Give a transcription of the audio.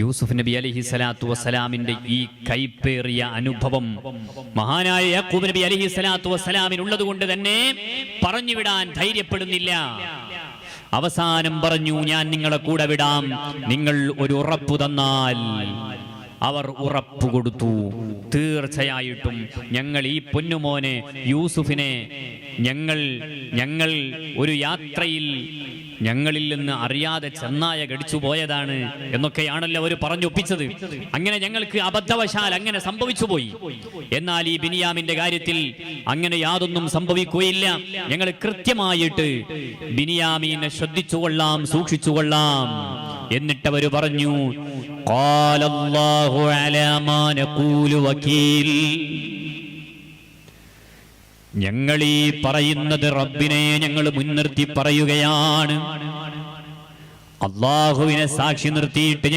യൂസുഫ് നബി അലൈഹിസ്സലാത്തു വസ്സലാമിന്റെ ഈ കൈപ്പേറിയ അനുഭവം മഹാനായ യാക്കൂബ് നബി അലൈഹിസ്സലാത്തു വസ്സലാമിനുള്ളത് കൊണ്ട് തന്നെ പറഞ്ഞുവിടാൻ ധൈര്യപ്പെടുന്നില്ല. അവസാനം പറഞ്ഞു, ഞാൻ നിങ്ങളെ കൂടെ വിടാം, നിങ്ങൾ ഒരു ഉറപ്പു തന്നാൽ. അവർ ഉറപ്പു കൊടുത്തു, തീർച്ചയായിട്ടും ഞങ്ങൾ ഈ പൊന്നുമോനെ യൂസുഫിനെ ഞങ്ങൾ ഒരു യാത്രയിൽ ഞങ്ങളിൽ നിന്ന് അറിയാതെ ചെന്നായ കടിച്ചു പോയതാണ് എന്നൊക്കെയാണല്ലോ അവർ പറഞ്ഞൊപ്പിച്ചത്. അങ്ങനെ ഞങ്ങൾക്ക് അബദ്ധവശാൽ അങ്ങനെ സംഭവിച്ചു പോയി. എന്നാൽ ഈ ബിനിയാമിന്റെ കാര്യത്തിൽ അങ്ങനെ യാതൊന്നും സംഭവിക്കുകയില്ല. ഞങ്ങൾ കൃത്യമായിട്ട് ബിനിയാമീനെ ശ്രദ്ധിച്ചുകൊള്ളാം, സൂക്ഷിച്ചുകൊള്ളാം. എന്നിട്ടവർ പറഞ്ഞു, ഖാലല്ലാഹു അലാ മാ നഖൂലു വകീൽ. ഞങ്ങൾ ഈ പറയുന്നത് റബ്ബിനെ ഞങ്ങൾ മുൻനിർത്തി പറയുകയാണ്, അല്ലാഹുവിനെ സാക്ഷി നിർത്തിയിട്ട്